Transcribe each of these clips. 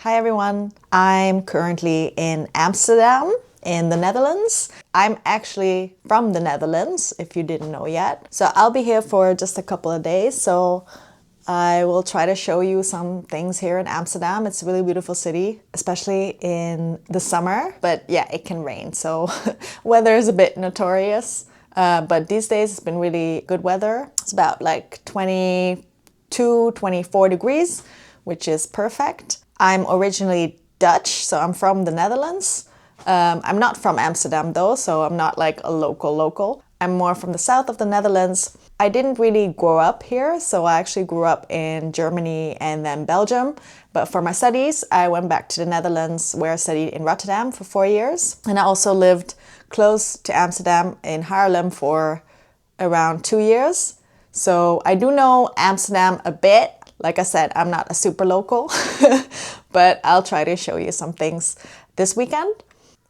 Hi everyone, I'm currently in Amsterdam in the Netherlands. I'm actually from the Netherlands, if you didn't know yet. So I'll be here for just a couple of days. So I will try to show you some things here in Amsterdam. It's a really beautiful city, especially in the summer. But yeah, it can rain, so weather is a bit notorious. But these days it's been really good weather. It's about like 22, 24 degrees, which is perfect. I'm originally Dutch, so I'm from the Netherlands. I'm not from Amsterdam though, so I'm not like a local. I'm more from the south of the Netherlands. I didn't really grow up here, so I actually grew up in Germany and then Belgium. But for my studies, I went back to the Netherlands where I studied in Rotterdam for 4 years. And I also lived close to Amsterdam in Haarlem for around 2 years. So I do know Amsterdam a bit. Like I said, I'm not a super local, but I'll try to show you some things this weekend.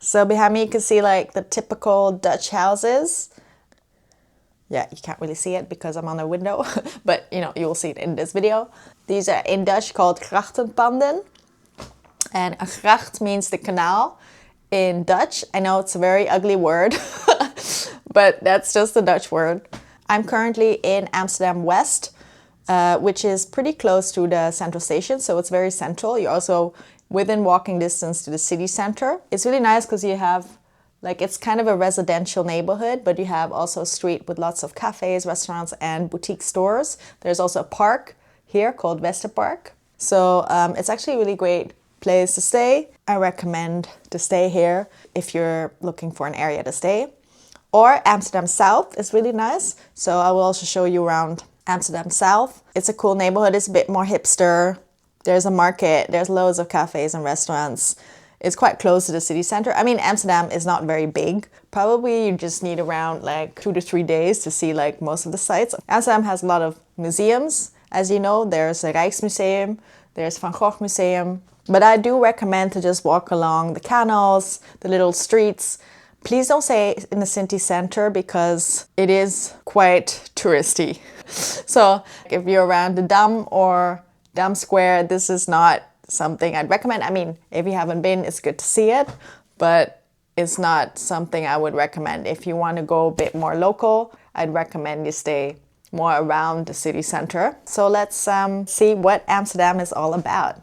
So behind me you can see like the typical Dutch houses. Yeah, you can't really see it because I'm on a window, but you know, you will see it in this video. These are in Dutch called grachtenpanden. And a gracht means the canal in Dutch. I know it's a very ugly word, but that's just the Dutch word. I'm currently in Amsterdam West, which is pretty close to the central station, so it's very central. You're also within walking distance to the city center. It's really nice because you have, like, it's kind of a residential neighborhood, but you have also a street with lots of cafes, restaurants, and boutique stores. There's also a park here called Vondelpark. So it's actually a really great place to stay. I recommend to stay here if you're looking for an area to stay. Or Amsterdam South is really nice. So I will also show you around Amsterdam South. It's a cool neighborhood. It's a bit more hipster. There's a market. There's loads of cafes and restaurants. It's quite close to the city center. I mean, Amsterdam is not very big. Probably you just need around like 2 to 3 days to see like most of the sites. Amsterdam has a lot of museums. As you know, there's a Rijksmuseum, there's Van Gogh Museum. But I do recommend to just walk along the canals, the little streets. Please don't stay in the city center because it is quite touristy. So if you're around the Dam or Dam Square, this is not something I'd recommend. I mean, if you haven't been, it's good to see it, but it's not something I would recommend. If you want to go a bit more local, I'd recommend you stay more around the city center. So let's see what Amsterdam is all about.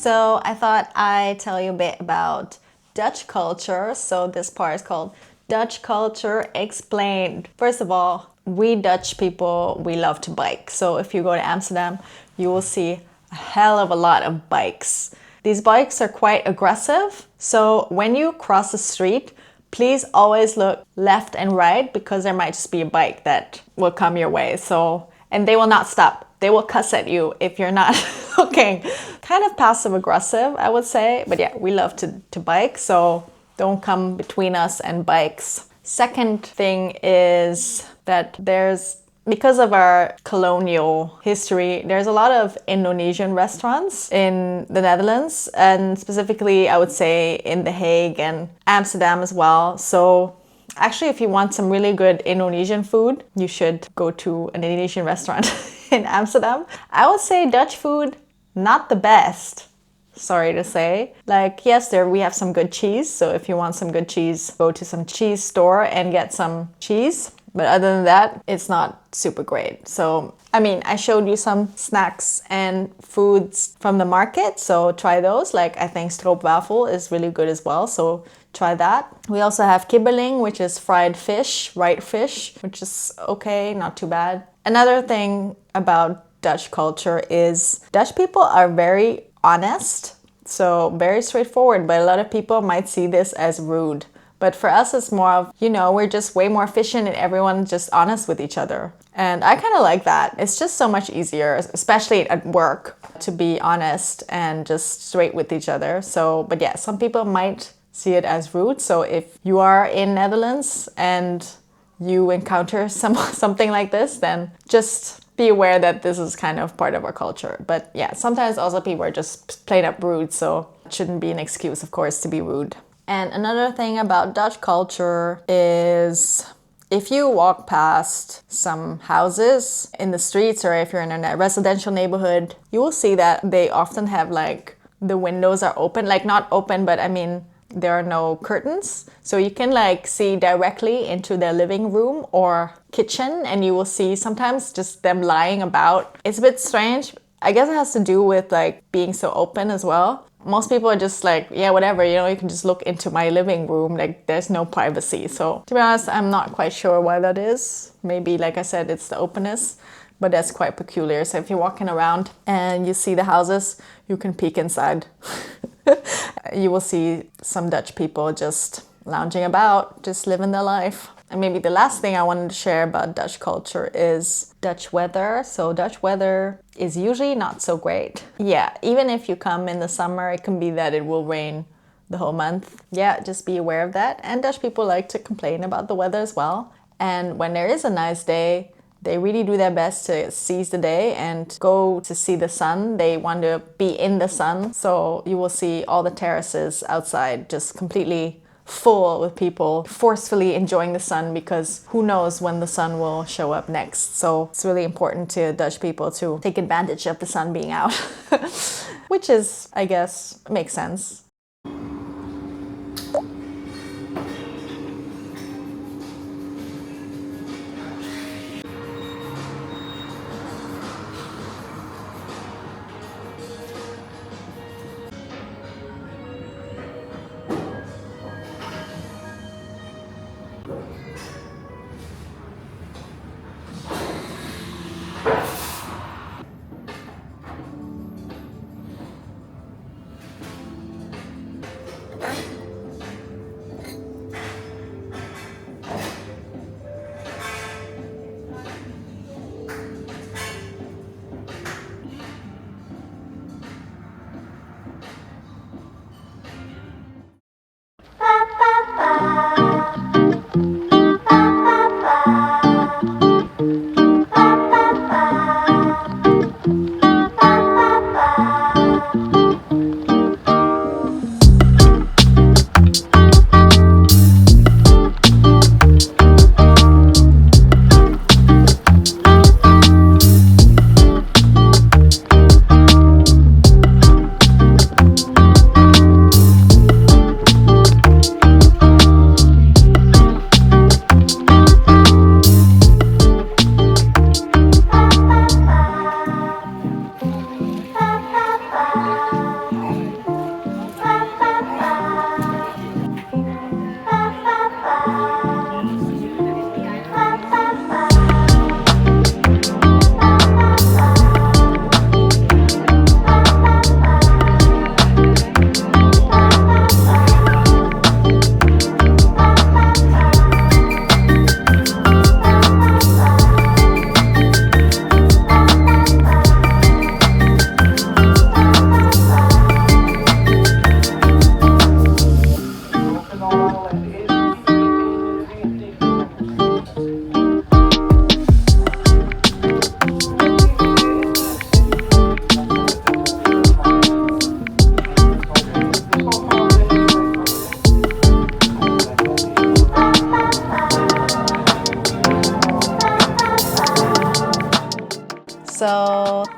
So I thought I'd tell you a bit about Dutch culture. So this part is called Dutch Culture Explained. First of all, we Dutch people, we love to bike. So if you go to Amsterdam, you will see a hell of a lot of bikes. These bikes are quite aggressive. So when you cross the street, please always look left and right because there might just be a bike that will come your way. And they will not stop. They will cuss at you if you're not looking. Kind of passive aggressive, I would say. But yeah, we love to bike, so don't come between us and bikes. Second thing is that because of our colonial history, there's a lot of Indonesian restaurants in the Netherlands, and specifically I would say in The Hague and Amsterdam as well. So actually, if you want some really good Indonesian food, you should go to an Indonesian restaurant in Amsterdam. I would say Dutch food, not the best. Sorry to say. Like, yes, we have some good cheese. So if you want some good cheese, go to some cheese store and get some cheese. But other than that, it's not super great. So, I mean, I showed you some snacks and foods from the market, so try those. Like, I think stroopwafel is really good as well, so try that. We also have kibbeling, which is fried fish, white fish, which is okay, not too bad. Another thing about Dutch culture is Dutch people are very honest, so very straightforward, but a lot of people might see this as rude. But for us, it's more of, you know, we're just way more efficient and everyone's just honest with each other. And I kind of like that. It's just so much easier, especially at work, to be honest and just straight with each other. So, but yeah, some people might see it as rude. So if you are in Netherlands and you encounter something like this, then just be aware that this is kind of part of our culture. But yeah, sometimes also people are just plain up rude, so it shouldn't be an excuse, of course, to be rude. And another thing about Dutch culture is if you walk past some houses in the streets or if you're in a residential neighborhood, you will see that they often have like the windows are open, like not open, but I mean, there are no curtains. So you can like see directly into their living room or kitchen and you will see sometimes just them lying about. It's a bit strange. I guess it has to do with like being so open as well. Most people are just like, yeah, whatever, you know, you can just look into my living room, like there's no privacy. So to be honest, I'm not quite sure why that is. Maybe, like I said, it's the openness, but that's quite peculiar. So if you're walking around and you see the houses, you can peek inside. You will see some Dutch people just lounging about, just living their life. And maybe the last thing I wanted to share about Dutch culture is Dutch weather. So Dutch weather is usually not so great. Yeah, even if you come in the summer, it can be that it will rain the whole month. Yeah, just be aware of that. And Dutch people like to complain about the weather as well. And when there is a nice day, they really do their best to seize the day and go to see the sun. They want to be in the sun. So you will see all the terraces outside just completely full with people forcefully enjoying the sun because who knows when the sun will show up next. So it's really important to Dutch people to take advantage of the sun being out, which is, I guess, makes sense.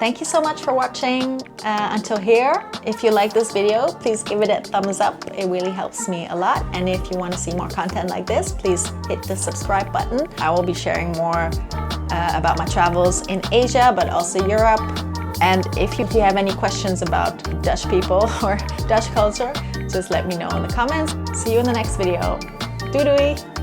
Thank you so much for watching until here. If you like this video, please give it a thumbs up. It really helps me a lot. And if you want to see more content like this, please hit the subscribe button. I will be sharing more about my travels in Asia, but also Europe. And if you have any questions about Dutch people or Dutch culture, just let me know in the comments. See you in the next video. Doei doei!